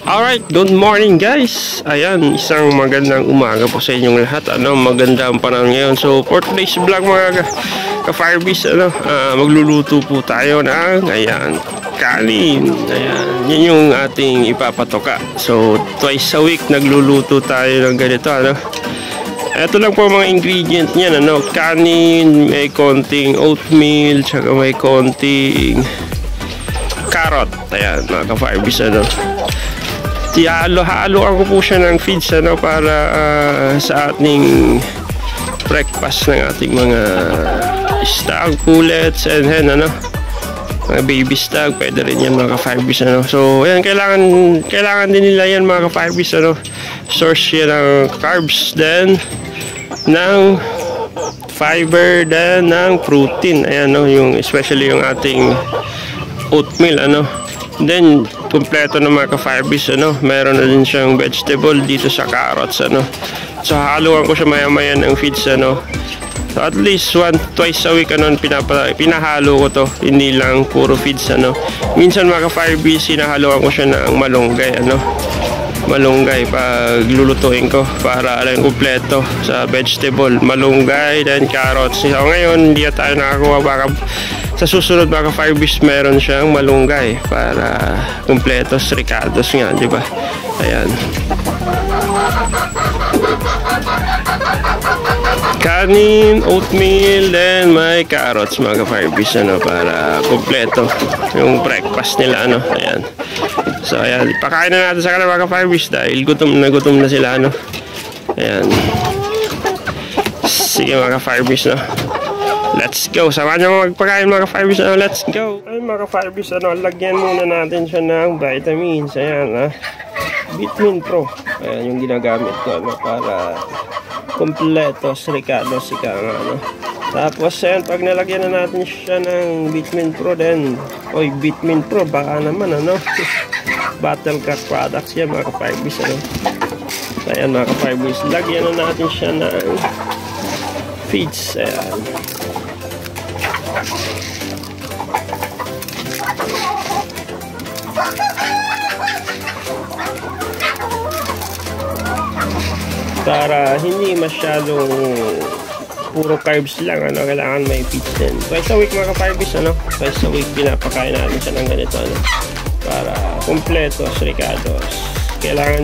Alright, good morning guys. Ayan, isang magandang umaga po sa inyong lahat. Magandang panahon ngayon. So for today's vlog mga ka-firebeast, magluluto po tayo ng kanin. Ayan, yun yung ating ipapatoka. So twice a week nagluluto tayo ng ganito. Ito lang po mga ingredient niyan, kanin, may konting oatmeal, tsaka may konting carrot. Ayan mga ka-firebeast, halo-haloan ko po siya ng feeds para sa ating breakfast ng ating mga stag, pullets, and hen, mga baby stag, pwede rin yan mga ka-firebeast, so ayan, kailangan din nila yan mga ka-firebeast, source yan ng carbs, then ng fiber, then ng protein. Ayan, yung especially yung ating oatmeal, then kompleto na mga ka-firebeast, meron na din siyang vegetable dito sa carrots, so haluan ko siya maya-maya ng feeds, so at least twice a week pinahalo ko to, hindi lang puro feeds, minsan mga ka-firebeast hinahaluan ko siya ng malunggay pag lulutuin ko para kumpleto sa vegetable, malunggay, then carrots. So ngayon hindi tayo nakakuha, baka sa susunod mga ka-firebeast meron siyang malunggay para kumpletos, ricados nga, di ba? Ayan, kanin, oatmeal, then may carrots mga ka-firebeast, para kumpleto yung breakfast nila, ayan. So ayan, pakain na natin sa kanila mga ka-firebeast dahil gutom na sila, ayan. Sige mga ka-firebeast, let's go. Samahan nyo magpakain mga ka-firebeast, let's go. Ayun mga ka-firebeast, lagyan muna natin siya ng vitamins. Ayan, Vitamin Pro. Ayan yung ginagamit ko, para kompletos, ricados, tapos ayan, pag nalagyan na natin siya ng Vitamin Pro, then Vitamin Pro, baka naman Battlecat products yan mga ka-firebeast, ayan mga ka-firebeast, lagyan na natin siya ng feeds. Ayan, para hindi masyadong puro carbs lang, kailangan may feeds din. Twice a week mga ka-firebeast, twice a week pinapakain natin siya ng ganito, para kompletos, ricados. Kailangan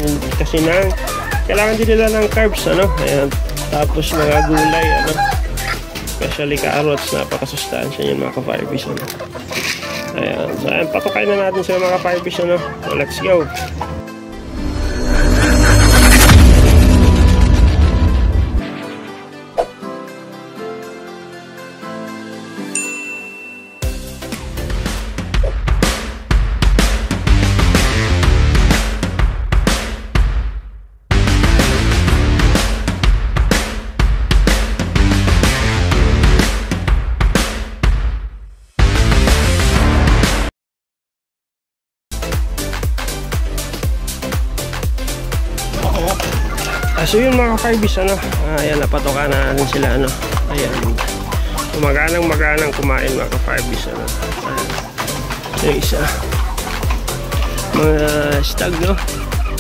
din nila ng carbs, ayan. Tapos mga gulay, especially carrots, napakasustansya yun mga ka-firebeast, ayan. So ayan, patukain na natin sila mga ka-firebeast, so let's go. So yun mga ka-firebeast, ayan, napatoka na natin sila, ayan, maganang kumain mga ka-firebeast, ayan, yung isa, mga stag,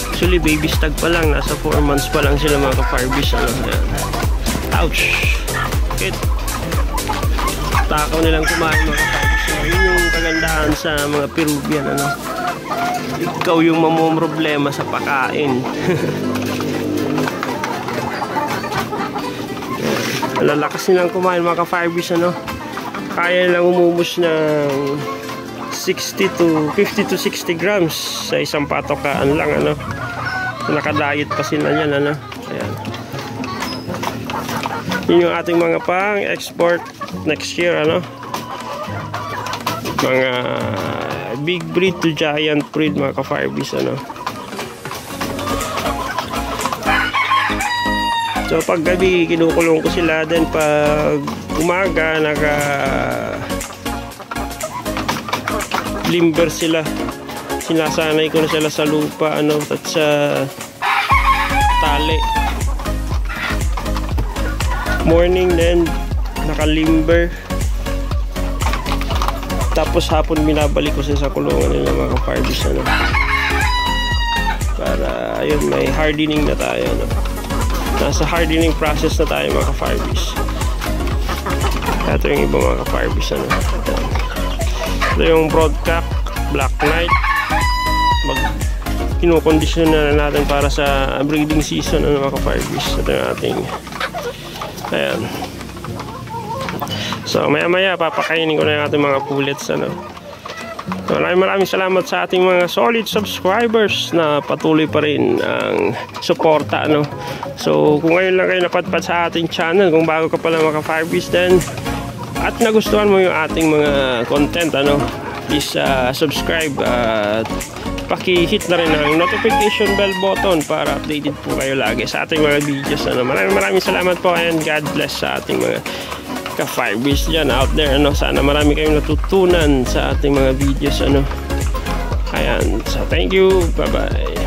actually baby stag pa lang, nasa 4 months pa lang sila mga ka-firebeast, ayan, ouch, okay, takaw nilang kumain mga ka-firebeast, yun yung kagandahan sa mga Peruvian, ikaw yung mamomroblema sa pakain. Lalakas nilang kumain mga ka-firebeast, kaya nilang umubos ng 50 to 60 grams sa isang patokaan lang, nakadiet pa sila yan, ayan. Yun yung ating mga pang-export next year, mga big breed to giant breed mga ka-firebeast, so pag gabi kinukulong ko sila, then pag umaga limber sila, sinasanay ko na sila sa lupa at sa tali. Morning then nakalimber, tapos hapon binabalik ko sa kulungan nila mga ka-firebeast, para ayun, may hardening na tayo, no? Nasa hardening process na tayo mga ka-Firebees. Ito yung iba mga ka-Firebees, ano? Ito yung broadcock black knight, kinukondisyon na natin para sa breeding season, ano mga ka-Firebees. Ito yung ating, ayan. So maya papakainin ko na yung ating mga pullets, ano. Maraming salamat sa ating mga solid subscribers na patuloy pa rin ang suporta, ano. So kung ngayon lang kayo napadpad sa ating channel, kung bago ka pala mga ka-Firebees din at nagustuhan mo yung ating mga content, ano, please subscribe at paki-hit na rin ang notification bell button para updated po kayo lagi sa ating mga videos, ano. Maraming salamat po and God bless sa ating mga ka-Firebees dyan out there, ano. Sana marami kayong natutunan sa ating mga videos, ano. Ayan, so thank you, bye bye.